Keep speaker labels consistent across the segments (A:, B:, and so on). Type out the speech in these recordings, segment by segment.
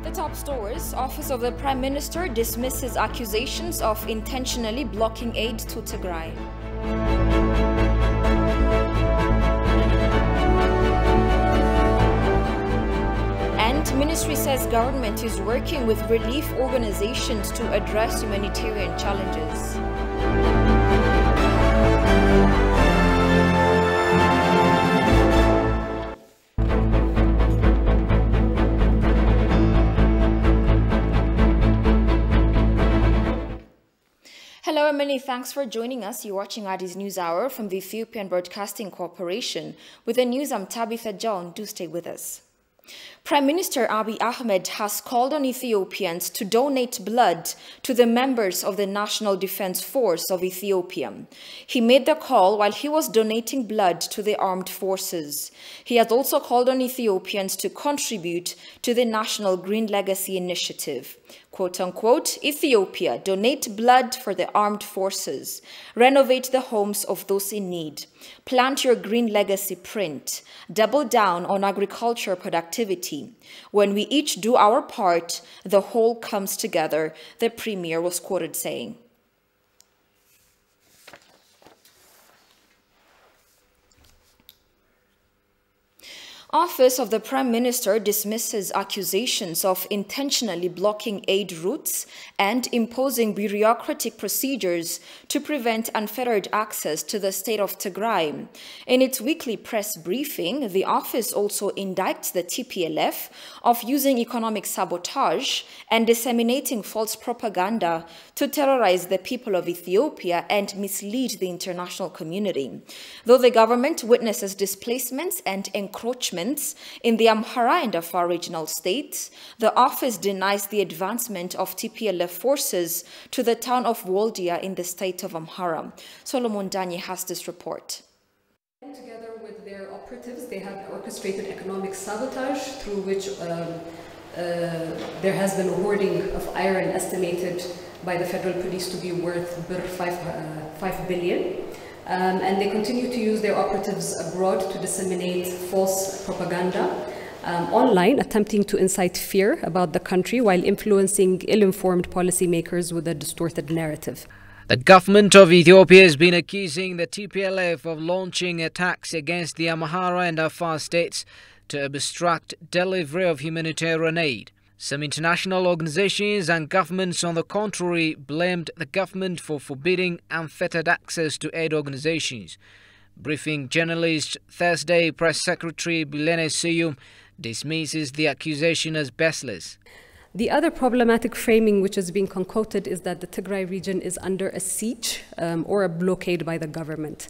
A: The top stories: Office of the Prime Minister dismisses accusations of intentionally blocking aid to Tigray. And Ministry says government is working with relief organizations to address humanitarian challenges. Hello and many thanks for joining us. You're watching Addis News Hour from the Ethiopian Broadcasting Corporation. With the news, I'm Tabitha John. Do stay with us. Prime Minister Abiy Ahmed has called on Ethiopians to donate blood to the members of the National Defense Force of Ethiopia. He made the call while he was donating blood to the armed forces. He has also called on Ethiopians to contribute to the National Green Legacy Initiative. Quote unquote, Ethiopia, donate blood for the armed forces. Renovate the homes of those in need. Plant your green legacy print. Double down on agriculture productivity. When we each do our part, the whole comes together, the Premier was quoted saying. Office of the Prime Minister dismisses accusations of intentionally blocking aid routes and imposing bureaucratic procedures to prevent unfettered access to the state of Tigray. In its weekly press briefing, the office also indicts the TPLF of using economic sabotage and disseminating false propaganda to terrorize the people of Ethiopia and mislead the international community. Though the government witnesses displacements and encroachments in the Amhara and Afar regional states, the office denies the advancement of TPLF forces to the town of Waldia in the state of Amhara. Solomon Danyi has this report.
B: Together with their operatives, they have orchestrated economic sabotage through which there has been a hoarding of iron estimated by the federal police to be worth 5 billion. And they continue to use their operatives abroad to disseminate false propaganda online, attempting to incite fear about the country while influencing ill-informed policymakers with a distorted narrative.
C: The government of Ethiopia has been accusing the TPLF of launching attacks against the Amhara and Afar states to obstruct delivery of humanitarian aid. Some international organizations and governments, on the contrary, blamed the government for forbidding unfettered access to aid organizations. Briefing journalists Thursday, Press Secretary Bilene Suyum dismisses the accusation as baseless.
B: The other problematic framing which is being concocted is that the Tigray region is under a siege or a blockade by the government.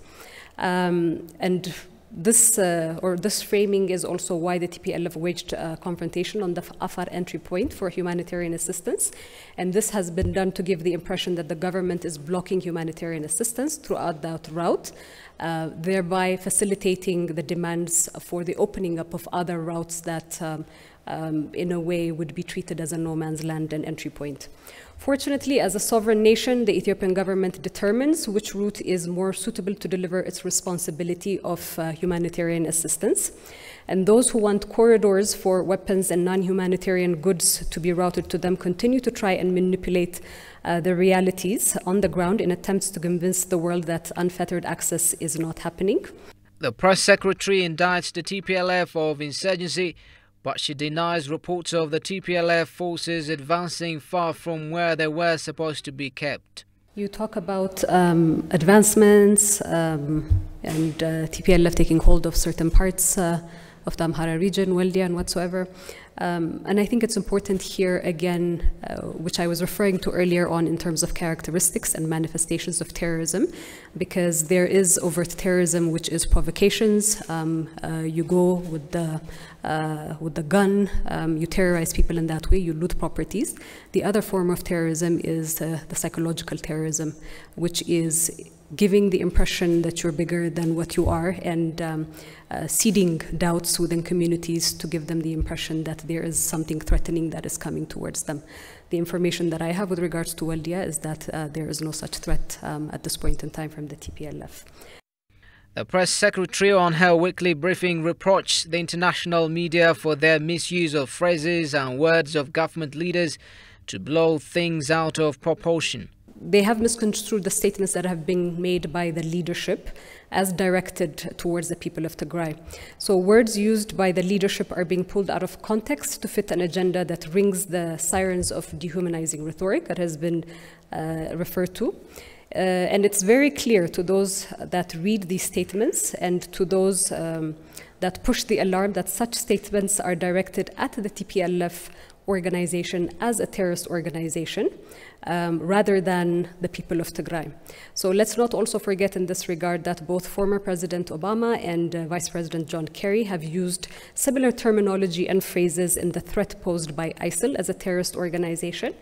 B: This framing is also why the TPLF waged a confrontation on the Afar entry point for humanitarian assistance. And this has been done to give the impression that the government is blocking humanitarian assistance throughout that route, thereby facilitating the demands for the opening up of other routes that in a way would be treated as a no man's land and entry point. Fortunately, as a sovereign nation, the Ethiopian government determines which route is more suitable to deliver its responsibility of humanitarian assistance. And those who want corridors for weapons and non-humanitarian goods to be routed to them continue to try and manipulate the realities on the ground in attempts to convince the world that unfettered access is not happening.
C: The press secretary indicts the TPLF of insurgency, but she denies reports of the TPLF forces advancing far from where they were supposed to be kept.
B: You talk about advancements and TPLF taking hold of certain parts of the Amhara region, Waldia and whatsoever. And I think it's important here again, which I was referring to earlier on in terms of characteristics and manifestations of terrorism, because there is overt terrorism, which is provocations. You go with the gun, you terrorize people in that way, you loot properties. The other form of terrorism is the psychological terrorism, which is giving the impression that you're bigger than what you are and seeding doubts within communities to give them the impression that there is something threatening that is coming towards them. The information that I have with regards to Waldia is that there is no such threat at this point in time from the TPLF.
C: The press secretary on her weekly briefing reproached the international media for their misuse of phrases and words of government leaders to blow things out of proportion.
B: They have misconstrued the statements that have been made by the leadership as directed towards the people of Tigray. So words used by the leadership are being pulled out of context to fit an agenda that rings the sirens of dehumanizing rhetoric that has been referred to. And it's very clear to those that read these statements and to those that push the alarm that such statements are directed at the TPLF organization as a terrorist organization rather than the people of Tigray. So let's not also forget in this regard that both former President Obama and Vice President John Kerry have used similar terminology and phrases in the threat posed by ISIL as a terrorist organization.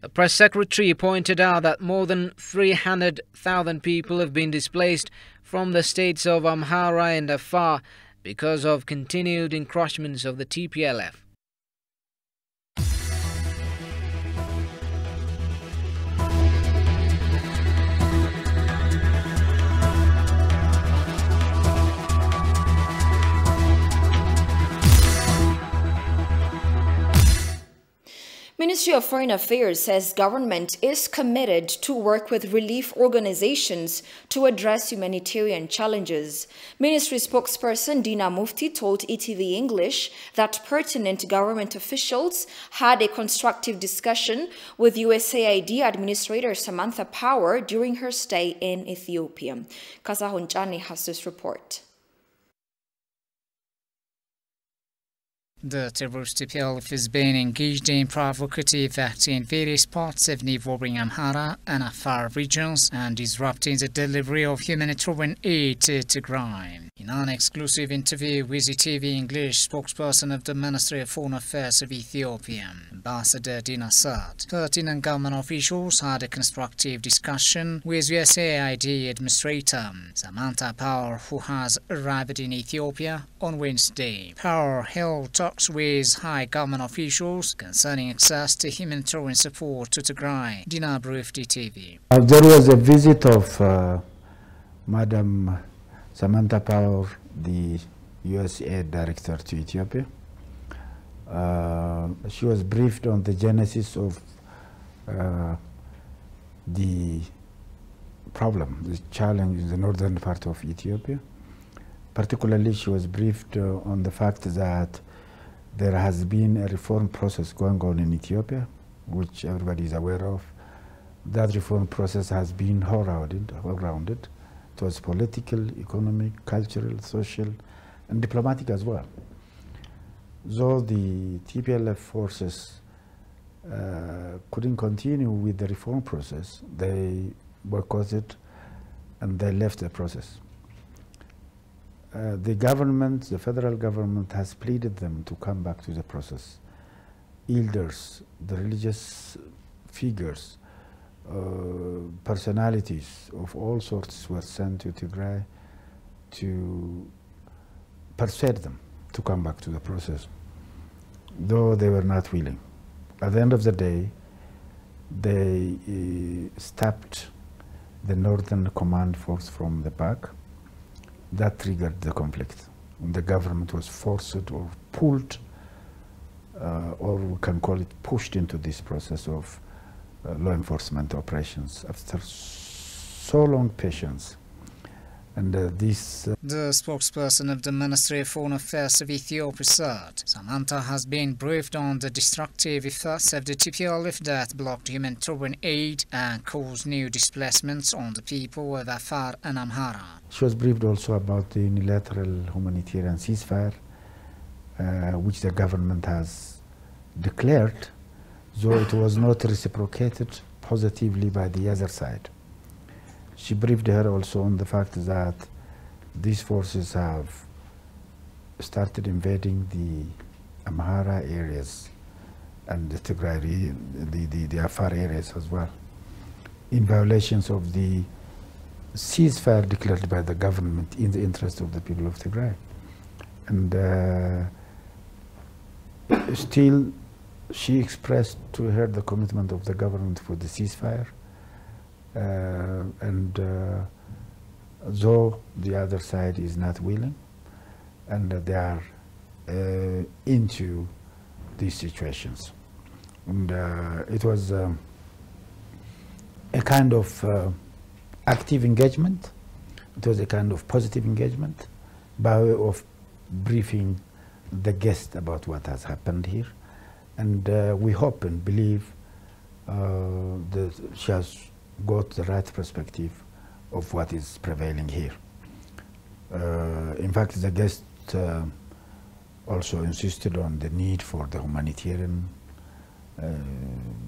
C: The press secretary pointed out that more than 300,000 people have been displaced from the states of Amhara and Afar because of continued encroachments of the TPLF.
A: Ministry of Foreign Affairs says government is committed to work with relief organizations to address humanitarian challenges. Ministry spokesperson Dina Mufti told ETV English that pertinent government officials had a constructive discussion with USAID Administrator Samantha Power during her stay in Ethiopia. Kasahun Chani has this report.
D: The terrorist TPLF has been engaged in provocative acts in various parts of neighboring Amhara and Afar regions and disrupting the delivery of humanitarian aid to Tigray. In an exclusive interview with the ETV English spokesperson of the Ministry of Foreign Affairs of Ethiopia, Ambassador Dina said, pertinent government officials had a constructive discussion with USAID Administrator Samantha Power, who has arrived in Ethiopia on Wednesday. Power held talks with high government officials concerning access to humanitarian support to Tigray. Dina briefed ETV.
E: There was a visit of Madam Samantha Power, the USAID director, to Ethiopia. She was briefed on the genesis of the problem, the challenge in the northern part of Ethiopia. Particularly, she was briefed on the fact that there has been a reform process going on in Ethiopia, which everybody is aware of. That reform process has been well-rounded. It was political, economic, cultural, social, and diplomatic as well. Though the TPLF forces couldn't continue with the reform process, they boycotted and they left the process. The government, the federal government, has pleaded them to come back to the process. Elders, the religious figures, personalities of all sorts were sent to Tigray to persuade them to come back to the process, though they were not willing. At the end of the day, they stopped the Northern Command Force from the back. That triggered the conflict. The government was forced or pulled, or we can call it pushed into this process of law enforcement operations after so long patience. And the
D: spokesperson of the Ministry of Foreign Affairs of Ethiopia said Samantha has been briefed on the destructive effects of the TPLF that blocked humanitarian aid and caused new displacements on the people of Afar and Amhara.
E: She was briefed also about the unilateral humanitarian ceasefire, which the government has declared, though it was not reciprocated positively by the other side. She briefed her also on the fact that these forces have started invading the Amhara areas and the Tigray, the Afar areas as well, in violations of the ceasefire declared by the government in the interest of the people of Tigray. And still, she expressed to her the commitment of the government for the ceasefire. And though the other side is not willing, and they are into these situations. And it was a kind of active engagement. It was a kind of positive engagement by way of briefing the guest about what has happened here. And we hope and believe that she has got the right perspective of what is prevailing here. In fact, the guest also insisted on the need for the humanitarian,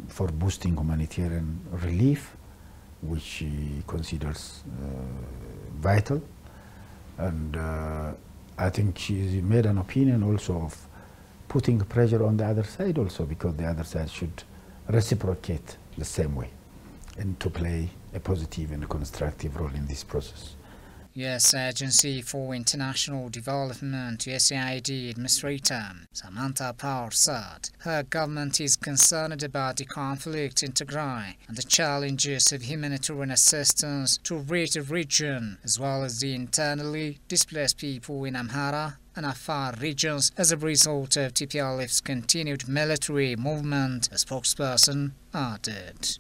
E: for boosting humanitarian relief, which she considers vital. And I think she made an opinion also of putting pressure on the other side also, because the other side should reciprocate the same way and to play a positive and a constructive role in this process.
D: U.S. Agency for International Development USAID Administrator Samantha Power said her government is concerned about the conflict in Tigray and the challenges of humanitarian assistance to reach the region, as well as the internally displaced people in Amhara and Afar regions as a result of TPLF's continued military movement, a spokesperson added.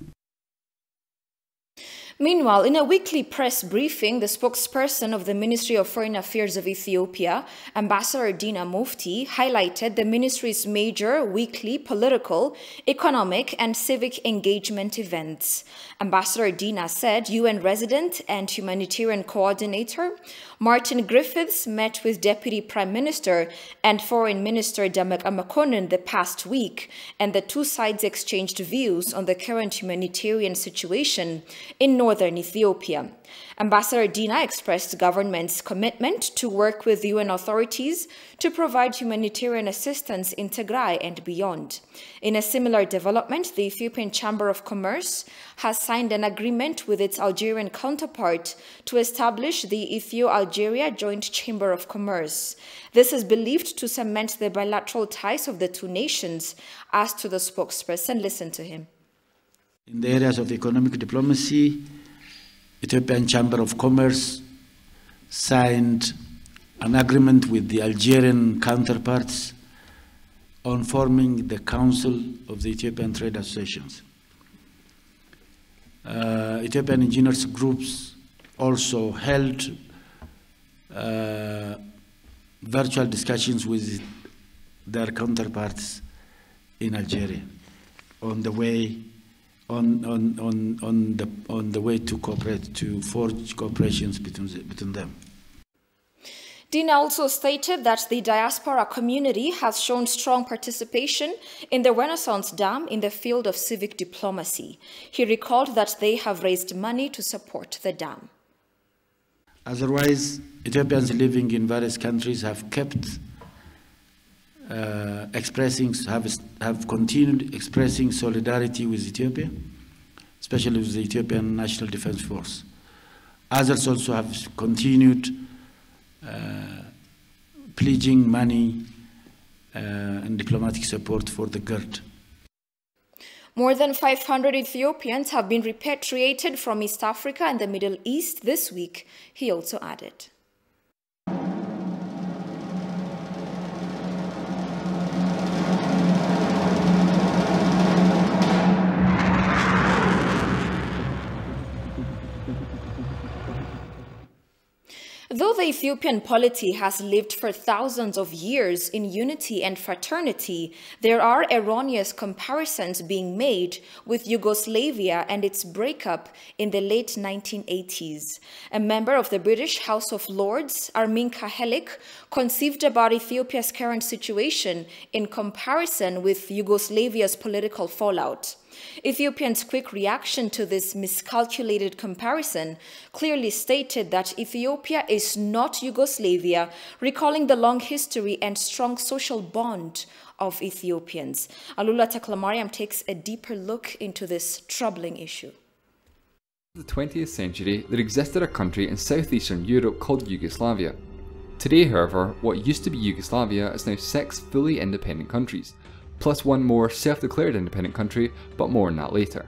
A: Meanwhile, in a weekly press briefing, the spokesperson of the Ministry of Foreign Affairs of Ethiopia, Ambassador Dina Mufti, highlighted the ministry's major weekly political, economic, and civic engagement events. Ambassador Dina said UN resident and humanitarian coordinator Martin Griffiths met with Deputy Prime Minister and Foreign Minister Damek Amakonnen the past week, and the two sides exchanged views on the current humanitarian situation in northern Ethiopia. Ambassador Dina expressed the government's commitment to work with UN authorities to provide humanitarian assistance in Tigray and beyond. In a similar development, the Ethiopian Chamber of Commerce has signed an agreement with its Algerian counterpart to establish the Ethio-Algeria Joint Chamber of Commerce. This is believed to cement the bilateral ties of the two nations. As to the spokesperson, listen to him.
F: In the areas of economic diplomacy, Ethiopian Chamber of Commerce signed an agreement with the Algerian counterparts on forming the Council of the Ethiopian Trade Associations. Ethiopian engineers groups also held virtual discussions with their counterparts in Algeria on the way on the way to cooperate, to forge cooperations between them.
A: Dina also stated that the diaspora community has shown strong participation in the Renaissance Dam in the field of civic diplomacy. He recalled that they have raised money to support the dam.
F: Otherwise, Ethiopians living in various countries have kept have continued expressing solidarity with Ethiopia, especially with the Ethiopian National Defense Force. Others also have continued pledging money and diplomatic support for the GERD.
A: More than 500 Ethiopians have been repatriated from East Africa and the Middle East this week, he also added. Though the Ethiopian polity has lived for thousands of years in unity and fraternity, there are erroneous comparisons being made with Yugoslavia and its breakup in the late 1980s. A member of the British House of Lords, Armin Kahelik, conceived about Ethiopia's current situation in comparison with Yugoslavia's political fallout. Ethiopia's quick reaction to this miscalculated comparison clearly stated that Ethiopia is not Yugoslavia, recalling the long history and strong social bond of Ethiopians. Alula Taklamariam takes a deeper look into this troubling issue.
G: In the 20th century, there existed a country in southeastern Europe called Yugoslavia. Today, however, what used to be Yugoslavia is now 6 fully independent countries, plus one more self-declared independent country, but more on that later.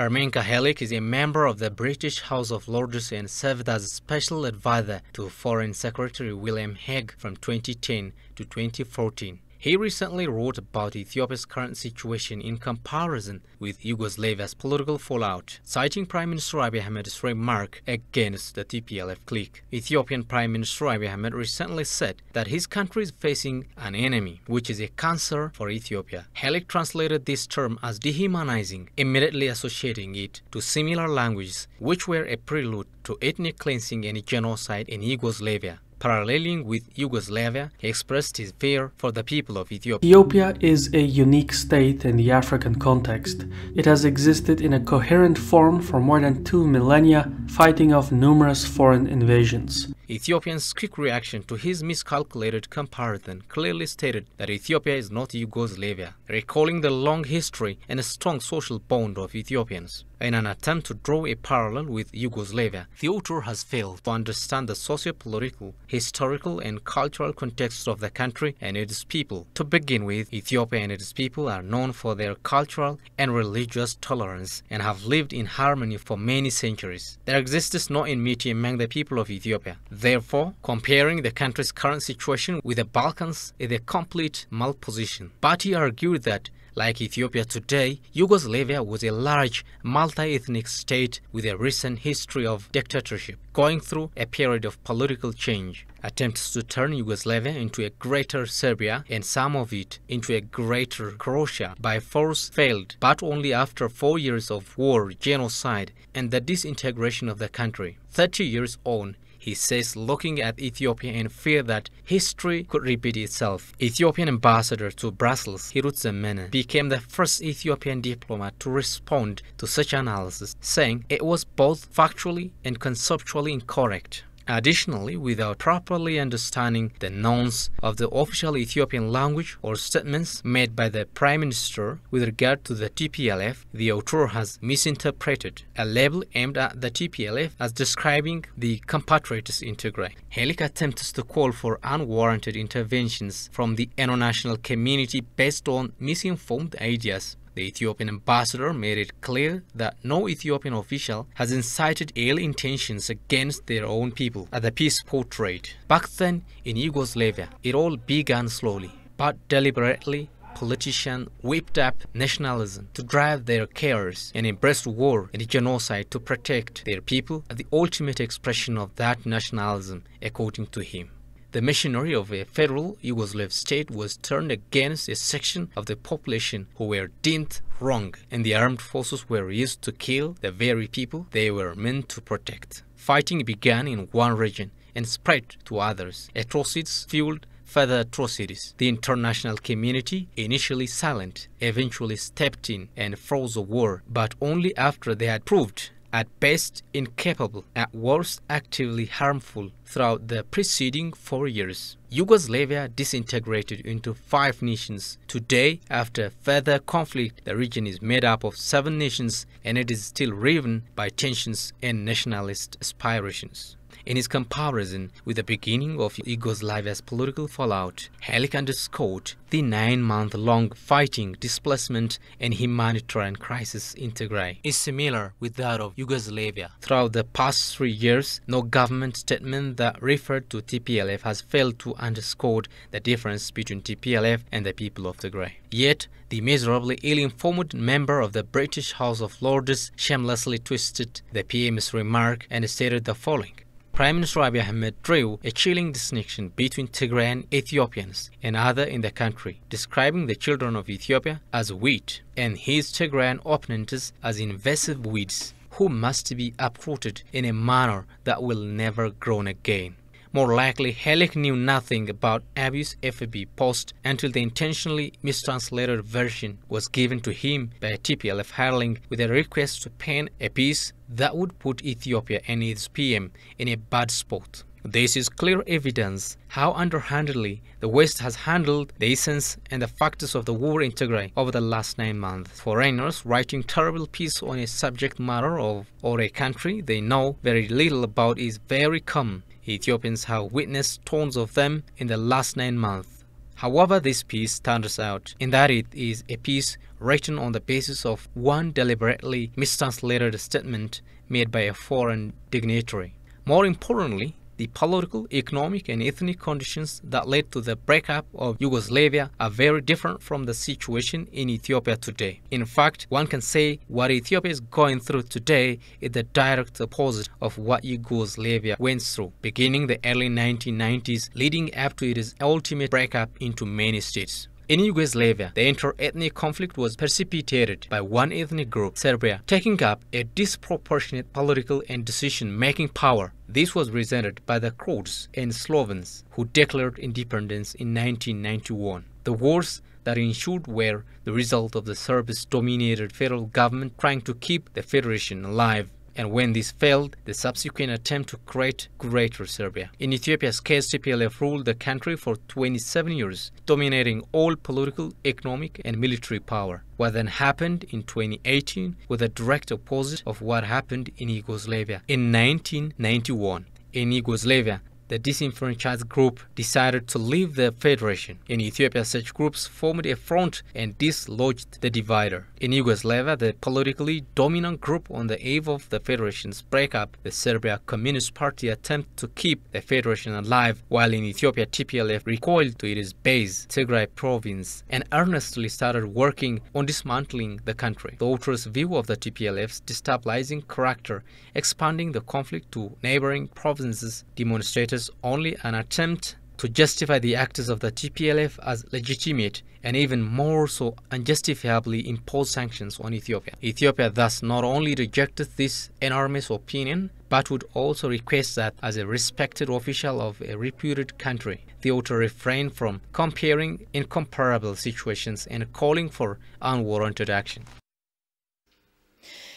H: Ermenka Helik is a member of the British House of Lords and served as a special advisor to Foreign Secretary William Hague from 2010 to 2014. He recently wrote about Ethiopia's current situation in comparison with Yugoslavia's political fallout, citing Prime Minister Abiy Ahmed's remark against the TPLF clique. Ethiopian Prime Minister Abiy Ahmed recently said that his country is facing an enemy, which is a cancer for Ethiopia. Helik translated this term as dehumanizing, immediately associating it to similar languages which were a prelude to ethnic cleansing and genocide in Yugoslavia. Paralleling with Yugoslavia, he expressed his fear for the people of Ethiopia.
I: Ethiopia is a unique state in the African context. It has existed in a coherent form for more than 2 millennia, fighting off numerous foreign invasions.
H: Ethiopia's quick reaction to his miscalculated comparison clearly stated that Ethiopia is not Yugoslavia, recalling the long history and a strong social bond of Ethiopians. In an attempt to draw a parallel with Yugoslavia, the author has failed to understand the socio-political, historical and cultural context of the country and its people. To begin with, Ethiopia and its people are known for their cultural and religious tolerance and have lived in harmony for many centuries. There exists no enmity among the people of Ethiopia. Therefore, comparing the country's current situation with the Balkans is a complete malposition. But he argued that, like Ethiopia today, Yugoslavia was a large, multi-ethnic state with a recent history of dictatorship, going through a period of political change. Attempts to turn Yugoslavia into a greater Serbia and some of it into a greater Croatia by force failed, but only after 4 years of war, genocide, and the disintegration of the country. 30 years on, he says, looking at Ethiopia in fear that history could repeat itself. Ethiopian ambassador to Brussels, Hirut Zemene, became the first Ethiopian diplomat to respond to such analysis, saying it was both factually and conceptually incorrect. Additionally, without properly understanding the nouns of the official Ethiopian language or statements made by the Prime Minister with regard to the TPLF, the author has misinterpreted a label aimed at the TPLF as describing the compatriots in Tigray. Helik attempts to call for unwarranted interventions from the international community based on misinformed ideas. The Ethiopian ambassador made it clear that no Ethiopian official has incited ill intentions against their own people at the peace portrayed. Back then, in Yugoslavia, it all began slowly, but deliberately. Politicians whipped up nationalism to drive their cares and embraced war and genocide to protect their people, the ultimate expression of that nationalism, according to him. The machinery of a federal Yugoslav state was turned against a section of the population who were deemed wrong, and the armed forces were used to kill the very people they were meant to protect. Fighting began in one region and spread to others. Atrocities fueled further atrocities. The international community, initially silent, eventually stepped in and froze the war, but only after they had proved at best incapable, at worst actively harmful throughout the preceding 4 years. Yugoslavia disintegrated into 5 nations. Today, after further conflict, the region is made up of 7 nations and it is still riven by tensions and nationalist aspirations. In his comparison with the beginning of Yugoslavia's political fallout, Helik underscored the 9-month-long fighting, displacement, and humanitarian crisis in Tigray is similar with that of Yugoslavia. Throughout the past 3 years, no government statement that referred to TPLF has failed to underscore the difference between TPLF and the people of Tigray. Yet, the miserably ill-informed member of the British House of Lords shamelessly twisted the PM's remark and stated the following. Prime Minister Abiy Ahmed drew a chilling distinction between Tigrayan Ethiopians and others in the country, describing the children of Ethiopia as wheat and his Tigrayan opponents as invasive weeds who must be uprooted in a manner that will never grow again. More likely, Helik knew nothing about Abiy's FB post until the intentionally mistranslated version was given to him by a TPLF hireling with a request to pen a piece that would put Ethiopia and its PM in a bad spot. This is clear evidence how underhandedly the West has handled the essence and the factors of the war in Tigray over the last 9 months. Foreigners writing terrible piece on a subject matter or a country they know very little about is very common. Ethiopians have witnessed tons of them in the last 9 months. However, this peace stands out in that it is a peace written on the basis of one deliberately mistranslated statement made by a foreign dignitary. More importantly, the political, economic, and ethnic conditions that led to the breakup of Yugoslavia are very different from the situation in Ethiopia today. In fact, one can say what Ethiopia is going through today is the direct opposite of what Yugoslavia went through, beginning the early 1990s, leading up to its ultimate breakup into many states. In Yugoslavia, the inter-ethnic conflict was precipitated by one ethnic group, Serbia, taking up a disproportionate political and decision-making power. This was resented by the Croats and Slovens, who declared independence in 1991. The wars that ensued were the result of the Serbs-dominated federal government trying to keep the federation alive. And when this failed, the subsequent attempt to create Greater Serbia. In Ethiopia's case, TPLF ruled the country for 27 years, dominating all political, economic, and military power. What then happened in 2018 was the direct opposite of what happened in Yugoslavia. In 1991, in Yugoslavia, the disenfranchised group decided to leave the federation. In Ethiopia, such groups formed a front and dislodged the divider. In Yugoslavia, the politically dominant group on the eve of the federation's breakup, the Serbia Communist Party, attempted to keep the federation alive, while in Ethiopia, TPLF recoiled to its base, Tigray province, and earnestly started working on dismantling the country. The author's view of the TPLF's destabilizing character, expanding the conflict to neighboring provinces, demonstrated only an attempt to justify the acts of the TPLF as legitimate and even more so unjustifiably impose sanctions on Ethiopia. Ethiopia thus not only rejected this enormous opinion, but would also request that as a respected official of a reputed country, the author refrained from comparing incomparable situations and calling for unwarranted action.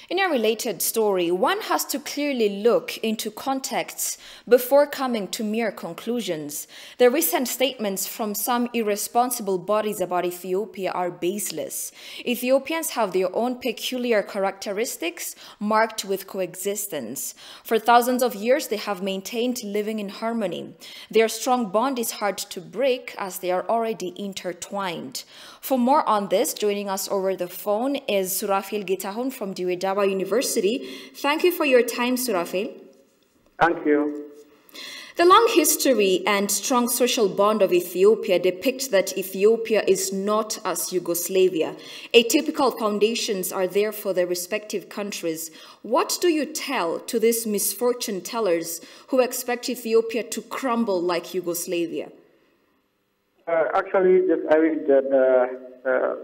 A: In a related story, one has to clearly look into contexts before coming to mere conclusions. The recent statements from some irresponsible bodies about Ethiopia are baseless. Ethiopians have their own peculiar characteristics marked with coexistence. For thousands of years, they have maintained living in harmony. Their strong bond is hard to break as they are already intertwined. For more on this, joining us over the phone is Surafil Getahun from Diredaba University. Thank you for your time, Surafil.
J: Thank you.
A: The long history and strong social bond of Ethiopia depict that Ethiopia is not as Yugoslavia. Atypical foundations are there for their respective countries. What do you tell to these misfortune tellers who expect Ethiopia to crumble like Yugoslavia?
J: Actually, just I read the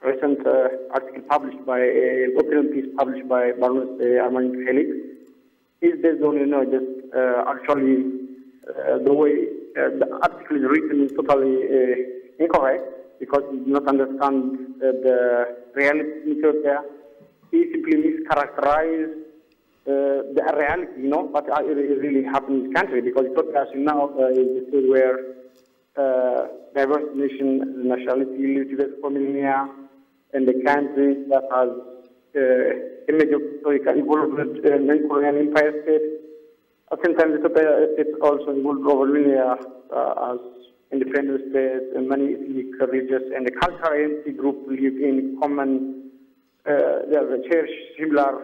J: recent article published by opinion piece published by Baroness Armand Felix. Is based on actually the way the article is written is totally incorrect because it does not understand the reality in Ethiopia. He simply mischaracterized the reality, what is really happening in this country, because Ethiopia, as you know, is a state where diverse nation nationality lives for millennia, and the country that has a major historical involvement in the colonial empire state. At the same time, Ethiopia is also involved over millennia as independent state, and many ethnic, religious, and the cultural entity group live in common. They have share similar,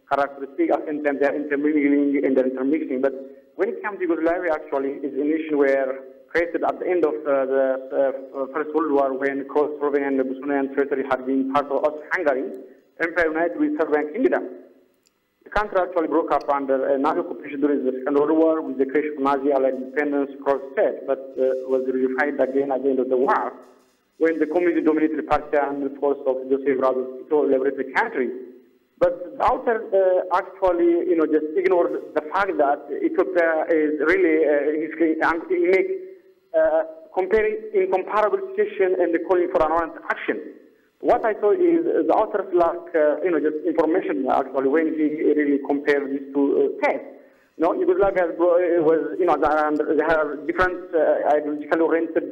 J: characteristics. At the same time, they are intermingling and they're intermixing. But when it comes to Yugoslavia, actually, is a nation where created at the end of the First World War, when Kosovo and the Bosnian territory had been part of Austria-Hungary, Empire united with Serbian Kingdom. The country actually broke up under Nazi occupation during the Second World War with the creation of Nazi-allied independence across the state, but was reunified again at the end of the war, when the communist-dominated party and the force of Joseph Broz Tito liberated the country. But the author actually, just ignored the fact that Ethiopia is really comparing incomparable situation and calling for an urgent action. What I saw is the author lack, just information actually when he really compared these two states. Yugoslavia was, they have different ideologically oriented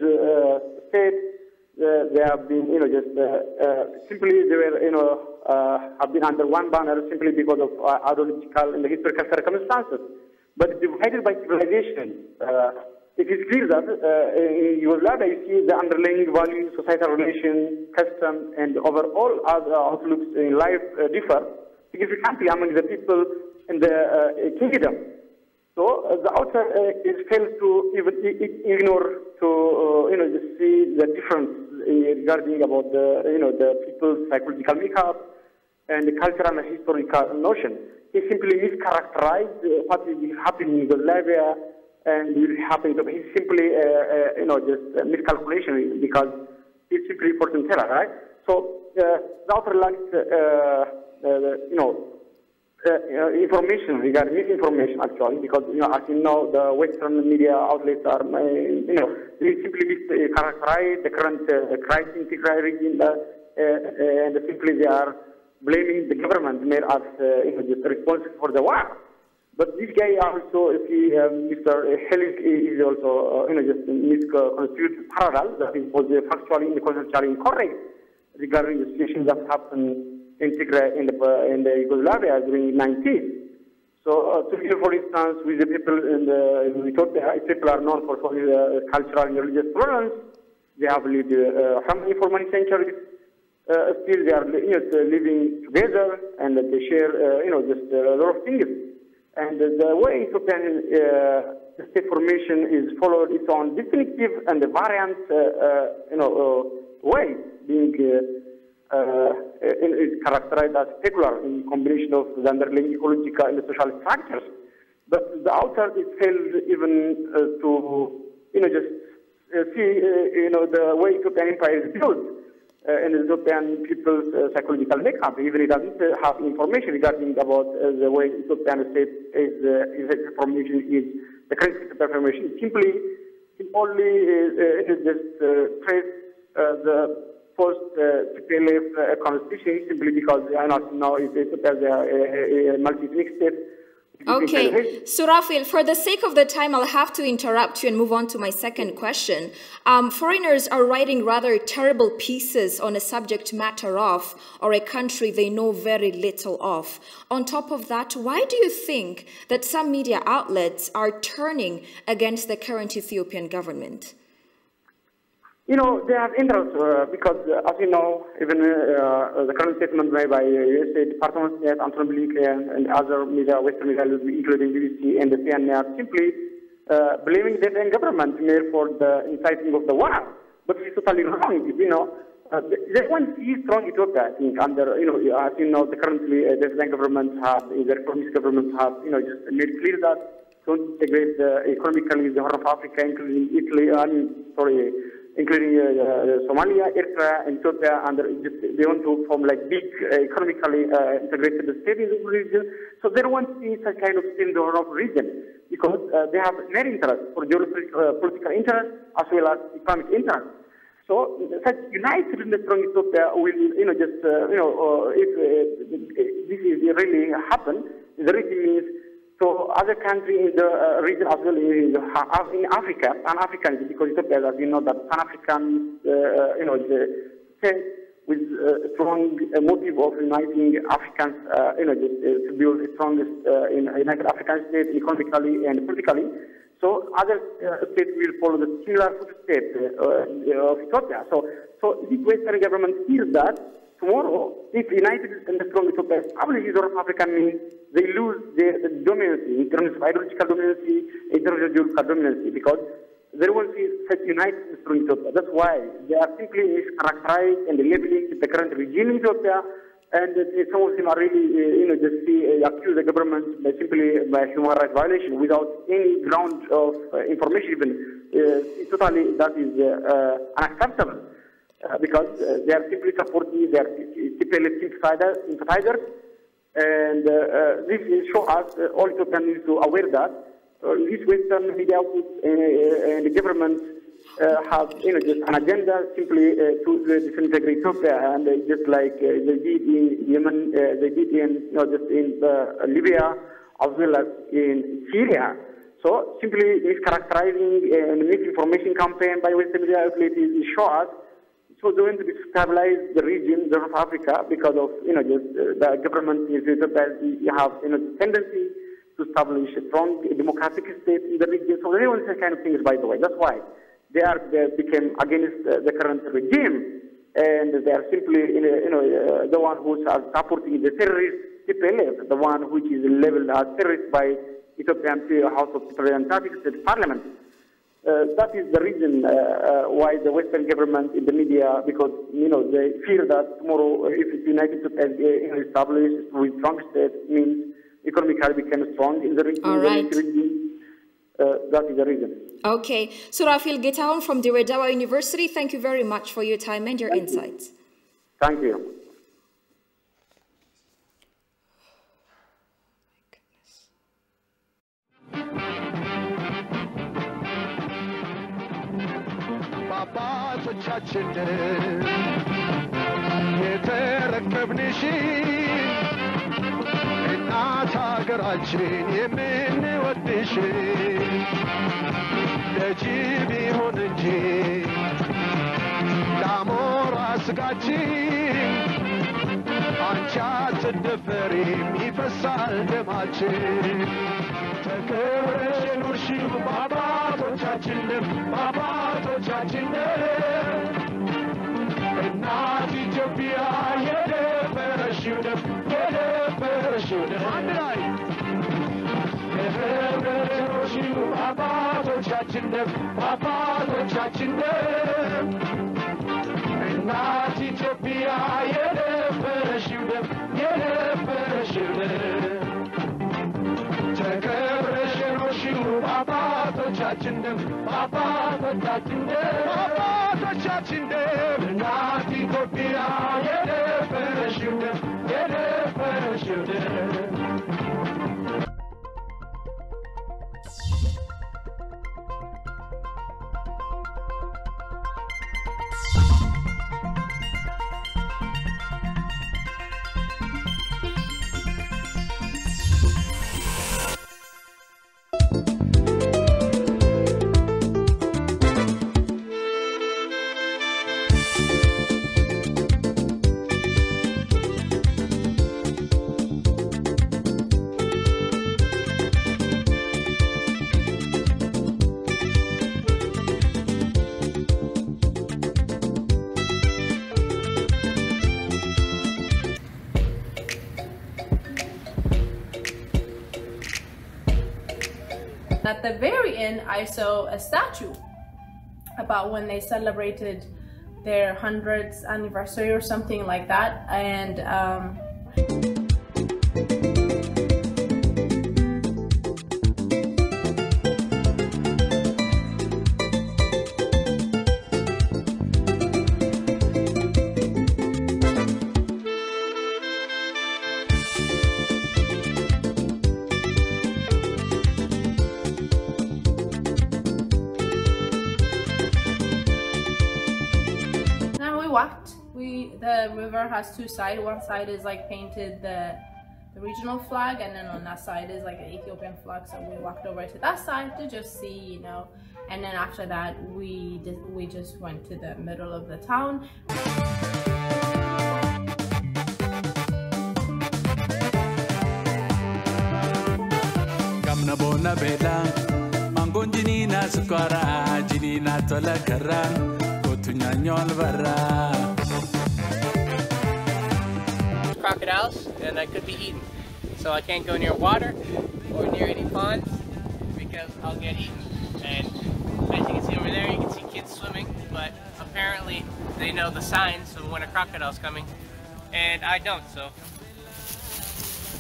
J: states. They have been, simply they were, have been under one banner simply because of ideological and historical circumstances. But divided by civilization, it is clear that in Yugoslavia, you see the underlying values, societal relations, custom, and overall other outlooks in life differ significantly among the people in the kingdom. So the outer fails to even ignore to just see the difference regarding about the people's psychological makeup and the cultural and historical notion. He simply mischaracterized what is happening in Yugoslavia and will happen to him. He's simply just miscalculation because he's simply fortune teller, right? So the outer lacks information regarding misinformation actually, because as you know, the Western media outlets are they simply mischaracterize the current crisis in Tigray region, and simply they are blaming the government made as just responsible for the war. But this guy also, if he, Mr. Helik is also just misconstrued parallel that was factually conceptually incorrect regarding the situation that happened in Tigray in the Yugoslavia during the 90s. So, for instance, with the people in Ethiopia, people are known for cultural and religious tolerance. They have lived harmony for many centuries. Still, they are living together, and they share just a lot of things. And the way Ethiopian state formation is followed its own distinctive and variant way, being is characterized as secular in combination of the underlying ecological and social structures. But the outer is failed even to just see the way Ethiopian empire is built. And the Ethiopian people's psychological makeup, even it doesn't have information regarding about the way Ethiopian state is formation is the current formation. Simply, it only just trace the post-TPLF constitution simply because now Ethiopia is a multi-ethnic state.
A: Okay, so Rafael, for the sake of the time, I'll have to interrupt you and move on to my second question. Foreigners are writing rather terrible pieces on a subject matter of, or a country they know very little of. On top of that, why do you think that some media outlets are turning against the current Ethiopian government?
J: They have interest because, as you know, even the current statement made by USA Department of State, Anthony Blinken, and other media, Western media, including BBC and the CNN, are simply blaming the Ethiopian government for the inciting of the war. But it's totally wrong. They want to see strong Ethiopia, I think, under, as you know, currently the Ethiopian government have, the reformist government have, just made clear that to integrate economically the Horn of Africa, including Italy, including Somalia, Eritrea, and Ethiopia, and they want to form like big economically integrated state in the region. So they don't want to see such kind of state in the Horn of region because they have their interest for geopolitical interest as well as economic interest. So such united and strong Ethiopia will, if this is really happen, the region means so other countries in the region as well in Africa, Pan-African, because Ethiopia, as you know, that Pan-African, state with a strong motive of uniting Africans, to build the strongest united African state economically and politically. So other states will follow the similar footsteps of Ethiopia. So this Western government feels that tomorrow, if united and strong Ethiopia establishes North Africa, means they lose the dominancy in terms of ideological dominancy, in terms of geographical dominancy, because they won't see such united and strong Ethiopia. That's why they are simply mischaracterized and labeling the current regime in Ethiopia, and some of them are really, just accuse the government by human rights violation without any ground of information even. Totally, that is unacceptable. Because they are simply supporting their TPLF sympathizers, and this shows us all Ethiopians need to aware that this Western media and the government have just an agenda simply to disintegrate Ethiopia, and just like they did in Yemen, they did in just in Libya as well as in Syria. So simply mischaracterizing and misinformation campaign by Western media outlets is show us. So they want to destabilize the region, North Africa, because of just the government in Ethiopia have tendency to establish a strong democratic state in the region. So they want these kind of things, by the way. That's why they became against the current regime, and they are simply, the one who are supporting the terrorist TPLF, the one which is labeled as terrorist by Ethiopian House of Representatives and Parliament. That is the reason why the Western government in the media, because they fear that tomorrow, if the United States is established with strong state, means economically become strong in the region.
A: All right.
J: That is the reason.
A: Okay. So Rafael Getaon from the Redawa University, thank you very much for your time and your insights.
J: Thank you.
K: አባቶቻችንን የተረከብንሽ እናት ሀገራችን የምንወድሽ ለጅብ ይሁን እንጂ ለአሞራ ስጋችን አንቺ አትደፈሪም ይፈሳል ደማችን ተከብረሽ ኑርሽው በአባቶቻችንም እናት ኢትዮጵያ የደፈረሽው ደም አንድ ላይ ተከብረሽ ኑርሽው በአባቶቻችንም እናት ኢትዮጵያ የደፈረሽው ደም ተከብረሽ ኑርሽው በአባቶቻችንም እናት ኢትዮጵያ የደፈረሽው ደም
L: At the very end, I saw a statue about when they celebrated their 100th anniversary or something like that, and the river has two sides. One side is like painted the regional flag, and then on that side is like an Ethiopian flag. So we walked over to that side to just see, and then after that we just went to the middle of the town.
K: Gamna bona bela mangon jinina sukara jinina tola karra kotunya nyol barra.
M: Crocodiles, and I could be eaten, so I can't go near water or near any ponds because I'll get eaten. And as you can see over there, you can see kids swimming, but apparently they know the signs of when a crocodile's coming, and I don't, so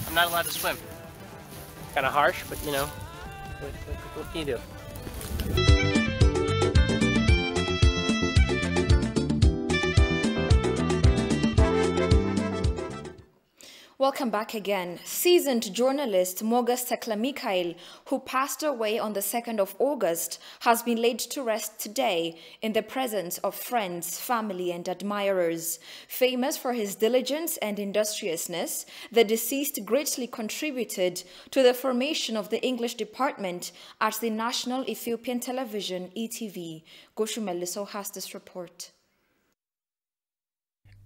M: I'm not allowed to swim. Kind of harsh, but what can you do?
A: Welcome back again. Seasoned journalist Mogas Tekla-Mikhail, who passed away on the 2nd of August, has been laid to rest today in the presence of friends, family and admirers. Famous for his diligence and industriousness, the deceased greatly contributed to the formation of the English department at the National Ethiopian Television, ETV. Goshu Meliso has this report.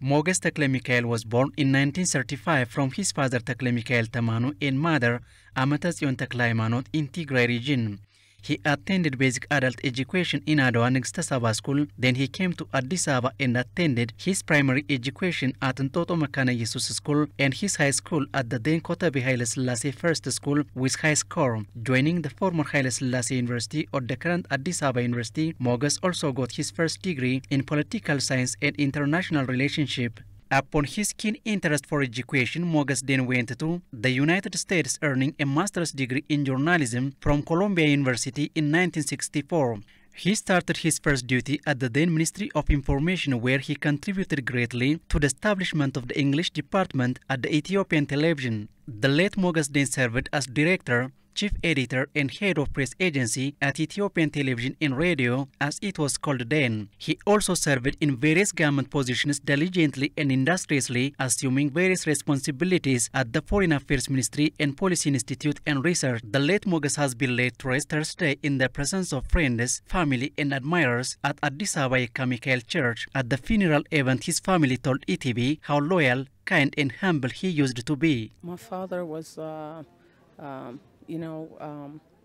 N: Moges Tekle Mikael was born in 1935 from his father Tekle Mikael Tamanu and mother Amatasyon Tekle Haymanot in Tigray region. He attended basic adult education in Adwa Nigsta Saba School. Then he came to Addis Ababa and attended his primary education at Ntoto Makana Jesus School and his high school at the then Kotabe Haile Selassie First School with high score. Joining the former Haile Selassie University or the current Addis Ababa University, Moges also got his first degree in political science and international relationship. Upon his keen interest for education, Moges then went to the United States, earning a master's degree in journalism from Columbia University in 1964. He started his first duty at the then Ministry of Information, where he contributed greatly to the establishment of the English department at the Ethiopian television. The late Moges then served as director, chief editor and head of press agency at Ethiopian television and radio, as it was called then. He also served in various government positions diligently and industriously, assuming various responsibilities at the Foreign Affairs Ministry and Policy Institute and Research. The late Moges has been laid to rest Thursday in the presence of friends, family and admirers at Addis Ababa Eka Mikael Church. At the funeral event, his family told ETV how loyal, kind and humble he used to be.
O: My father was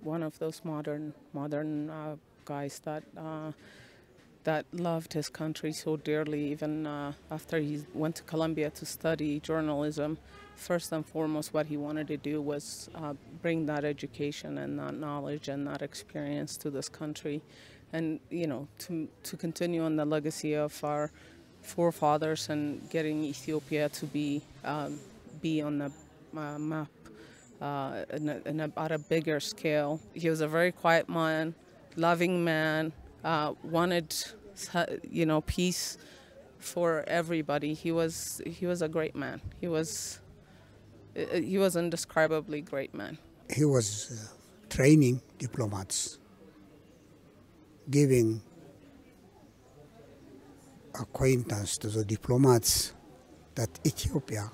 O: one of those modern guys that loved his country so dearly. Even after he went to Columbia to study journalism, first and foremost what he wanted to do was bring that education and that knowledge and that experience to this country, and to continue on the legacy of our forefathers and getting Ethiopia to be on the map at a bigger scale. He was a very quiet man, loving man, wanted peace for everybody. He was a great man. He was indescribably great man.
P: He was training diplomats, giving acquaintance to the diplomats that Ethiopia,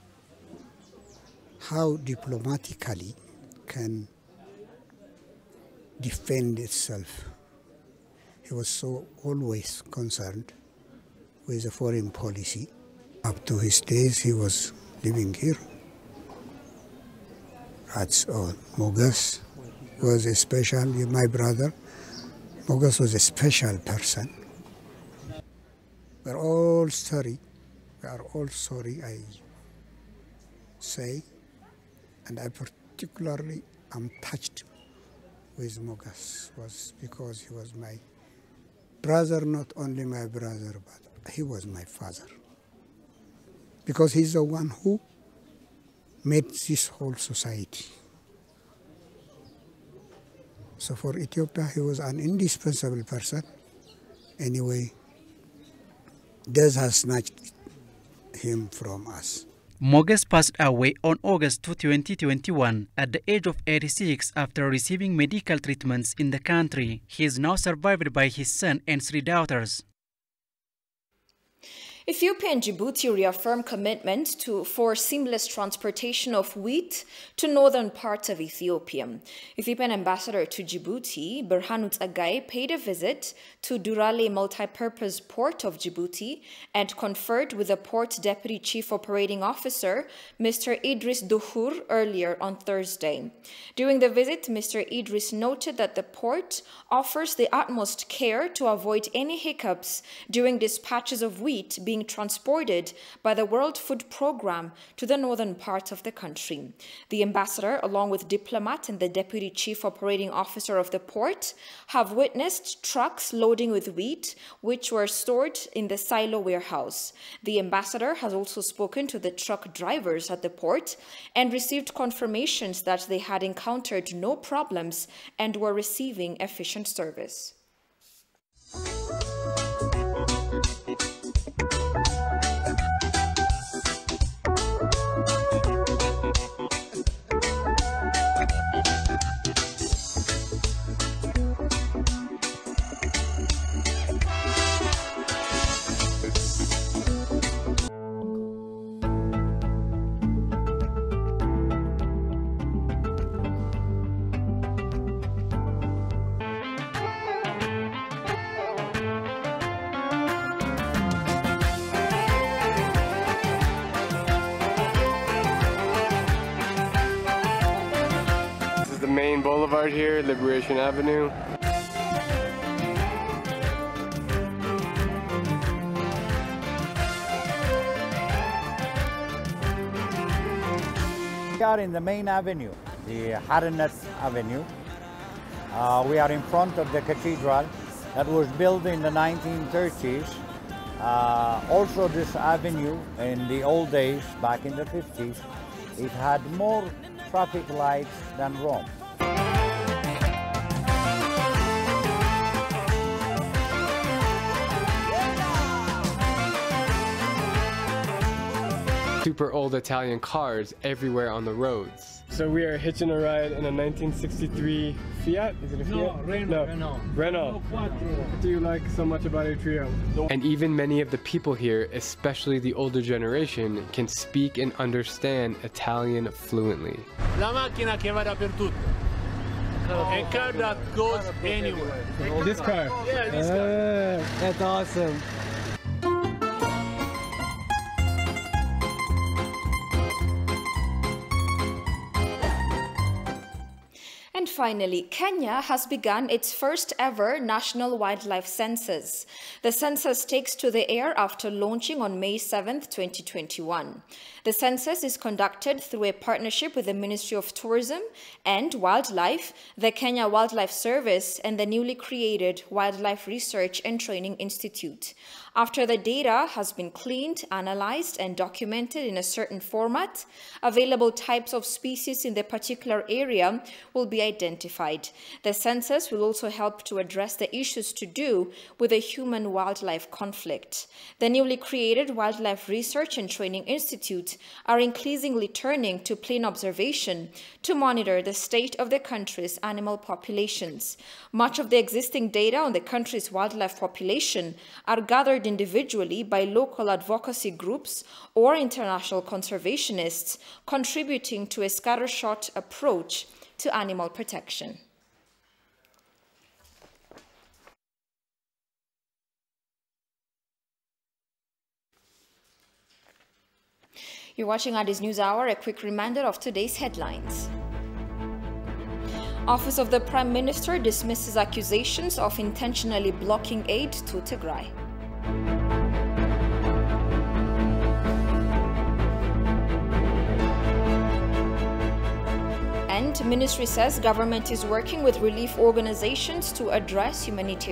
P: how diplomatically can defend itself. He was so always concerned with the foreign policy. Up to his days, he was living here. That's all. Moges was a special, my brother, Moges was a special person. We're all sorry, I say, and I particularly am touched with Moges, was because he was my brother, not only my brother, but he was my father. Because he's the one who made this whole society. So for Ethiopia, he was an indispensable person. Anyway, death has snatched him from us.
N: Moges passed away on August 2, 2021 at the age of 86 after receiving medical treatments in the country. He is now survived by his son and 3 daughters.
A: Ethiopia and Djibouti reaffirm commitment for seamless transportation of wheat to northern parts of Ethiopia. Ethiopian ambassador to Djibouti, Birhanu Tsagay, paid a visit to Durale Multipurpose Port of Djibouti and conferred with the port deputy chief operating officer, Mr. Idris Duhur, earlier on Thursday. During the visit, Mr. Idris noted that the port offers the utmost care to avoid any hiccups during dispatches of wheat being transported by the World Food Programme to the northern part of the country. The ambassador, along with diplomat and the deputy chief operating officer of the port, have witnessed trucks loading with wheat, which were stored in the silo warehouse. The ambassador has also spoken to the truck drivers at the port and received confirmations that they had encountered no problems and were receiving efficient service.
Q: main boulevard here, Liberation Avenue.
R: We are in the main avenue, the Haranet Avenue. We are in front of the cathedral that was built in the 1930s. Also this avenue, in the old days, back in the 50s, it had more traffic lights than Rome.
Q: Super old Italian cars everywhere on the roads. So we are hitching a ride in a 1963 Fiat? Is it a Fiat?
S: No, Renault.
Q: Renault. What do you like so much about a trio? And even many of the people here, especially the older generation, can speak and understand Italian fluently.
S: La macchina che va dappertutto. A car that goes anywhere.
Q: This car?
S: Yeah, this car.
Q: That's awesome.
A: And finally, Kenya has begun its first ever national wildlife census. The census takes to the air after launching on May 7, 2021. The census is conducted through a partnership with the Ministry of Tourism and Wildlife, the Kenya Wildlife Service, and the newly created Wildlife Research and Training Institute. After the data has been cleaned, analyzed, and documented in a certain format, available types of species in the particular area will be identified. The census will also help to address the issues to do with the human-wildlife conflict. The newly created Wildlife Research and Training Institute are increasingly turning to plain observation to monitor the state of the country's animal populations. Much of the existing data on the country's wildlife population are gathered individually by local advocacy groups or international conservationists, contributing to a scattershot approach to animal protection. You're watching Addis News Hour. A quick reminder of today's headlines. Office of the Prime Minister dismisses accusations of intentionally blocking aid to Tigray. And ministry says government is working with relief organizations to address humanitarian